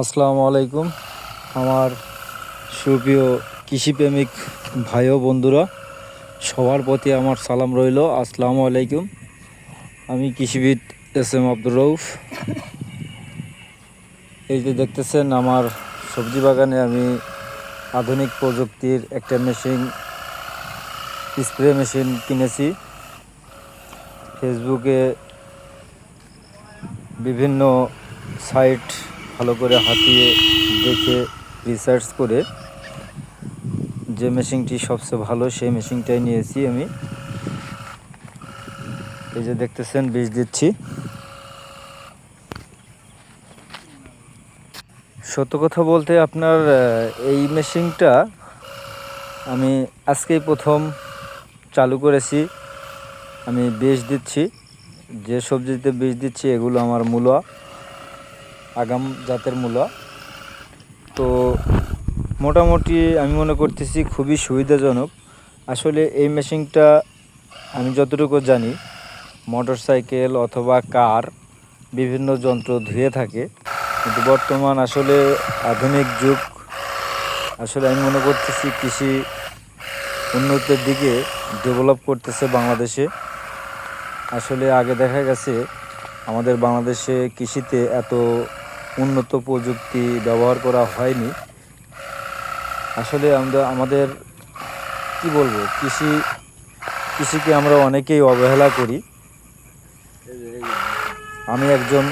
আসসালামু আলাইকুম আমার সুপ্রিয় কৃষিপ্রেমিক ভাই ও বন্ধুরা, সবার প্রতি আমার সালাম রইল। আসসালামু আলাইকুম। আমি কৃষিবিদ এস আব্দুর রউফ। এই যে দেখতেছেন আমার সবজি বাগানে আমি আধুনিক প্রযুক্তির একটা স্প্রে মেশিন কিনেছি। ফেসবুকে বিভিন্ন সাইট ভালো করে হাতিয়ে দেখে রিসার্চ করে যে মেশিনটি সবচেয়ে ভালো সেই মেশিনটাই নিয়েছি আমি। এই যে দেখতেছেন বীজ দিচ্ছি। সত্য কথা বলতে আপনার এই মেশিনটা আমি আজকেই প্রথম চালু করেছি। আমি বীজ দিচ্ছি, যে সবজিতে বীজ দিচ্ছি এগুলো আমার মূলা, আগাম জাতের মূলা। তো মোটামুটি আমি মনে করতেছি খুবই সুবিধাজনক। আসলে এই মেশিনটা আমি যতটুকু জানি মোটরসাইকেল অথবা কার বিভিন্ন যন্ত্র ধুয়ে থাকে, কিন্তু বর্তমান আসলে আধুনিক যুগ। আসলে আমি মনে করতেছি কৃষি উন্নতির দিকে ডেভেলপ করতেছে বাংলাদেশে। আসলে আগে দেখা গেছে আমাদের বাংলাদেশে কৃষিতে এত উন্নত প্রযুক্তি ব্যবহার করা হয়নি। আসলে আমাদের কি বলবো, কৃষিকে আমরা অনেকেই অবহেলা করি। আমি একজন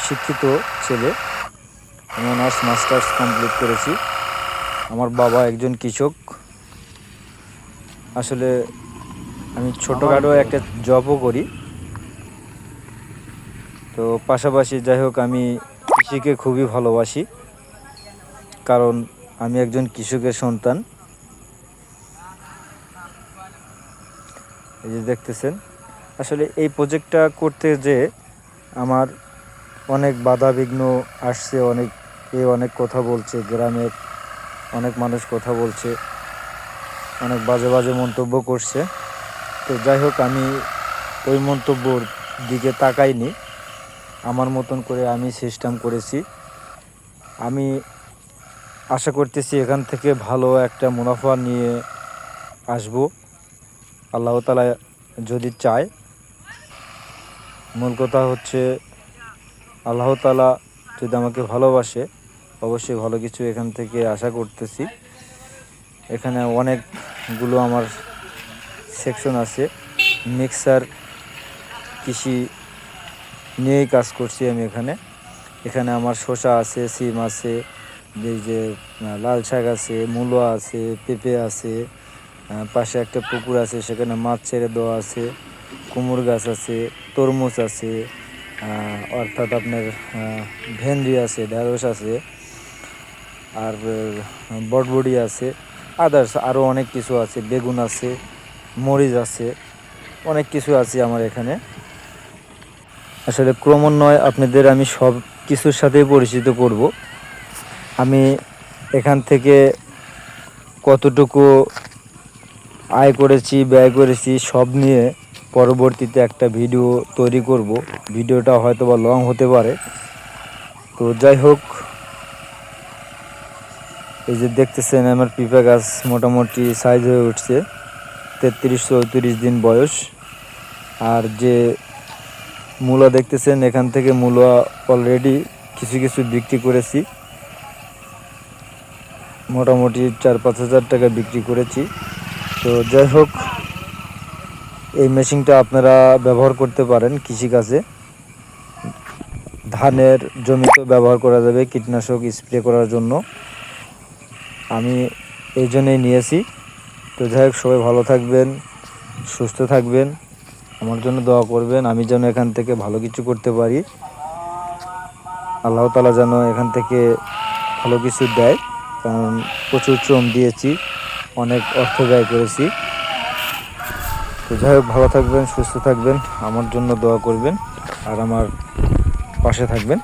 শিক্ষিত ছেলে, আমি অনার্স মাস্টার্স কমপ্লিট করেছি। আমার বাবা একজন কৃষক। আসলে আমি ছোটোখাটো একটা জবও করি। তো পাশাপাশি যাই হোক, আমি কৃষিকে খুবই ভালোবাসি, কারণ আমি একজন কৃষকের সন্তান। এই যে দেখতেছেন, আসলে এই প্রজেক্টটা করতে যে আমার অনেক বাধা বিঘ্ন আসছে। অনেক কথা বলছে, গ্রামের অনেক মানুষ কথা বলছে, অনেক বাজে বাজে মন্তব্য করছে। তো যাই হোক, আমি ওই মন্তব্যর দিকে তাকাইনি। আমার মতন করে আমি সিস্টেম করেছি। আমি আশা করতেছি এখান থেকে ভালো একটা মুনাফা নিয়ে আসবো, আল্লাহ তাআলা যদি চায়। মূল কথা হচ্ছে আল্লাহ তাআলা যদি আমাকে ভালোবাসে, অবশ্যই ভালো কিছু এখান থেকে আশা করতেছি। এখানে অনেকগুলো আমার সেকশন আছে। মিক্সার কৃষি নিয়েই কাজ করছি আমি এখানে আমার শসা আছে, সিম আছে, এই যে লাল শাক আছে, মূলো আছে, পেঁপে আছে, পাশে একটা পুকুর আছে, সেখানে মাছ ছেড়ে দেওয়া আছে, কুমড়ো গাছ আছে, তরমুজ আছে, অর্থাৎ আপনার ভেন্ডি আছে, ঢেঁড়স আছে, আর বটবডি আছে, আদার্স আরও অনেক কিছু আছে, বেগুন আছে, মরিচ আছে, অনেক কিছু আছে আমার এখানে। আসলে ক্রমান্বয়ে আপনাদের আমি সব কিছুর সাথেই পরিচিত করব। আমি এখান থেকে কতটুকু আয় করেছি, ব্যয় করেছি, সব নিয়ে পরবর্তীতে একটা ভিডিও তৈরি করব। ভিডিওটা হয়তো বা লং হতে পারে। তো যাই হোক, এই যে দেখতেছেন আমার পিঁপা গাছ মোটামুটি সাইজ হয়ে উঠছে, 33-34 দিন বয়স। আর যে মূলা দেখতেছেন, এখান থেকে মূলা অলরেডি কিছু কিছু বিক্রি করেছি, মোটামুটি 4-5 হাজার টাকা বিক্রি করেছি। তো যাই হোক, এই মেশিনটা আপনারা ব্যবহার করতে পারেন কৃষিকাজে। ধানের জমিতেও ব্যবহার করা যাবে কীটনাশক স্প্রে করার জন্য। আমি এই জন্যই নিয়েছি। তো যাই হোক, সবাই ভালো থাকবেন, সুস্থ থাকবেন, আমার জন্য দোয়া করবেন। আমি যেন এখান থেকে ভালো কিছু করতে পারি, আল্লাহ তাআলা যেন এখান থেকে ভালো কিছু দেয়, কারণ প্রচুর শ্রম দিয়েছি, অনেক অর্থ ব্যয় করেছি। তো যাই হোক, ভালো থাকবেন, সুস্থ থাকবেন, আমার জন্য দোয়া করবেন আর আমার পাশে থাকবেন।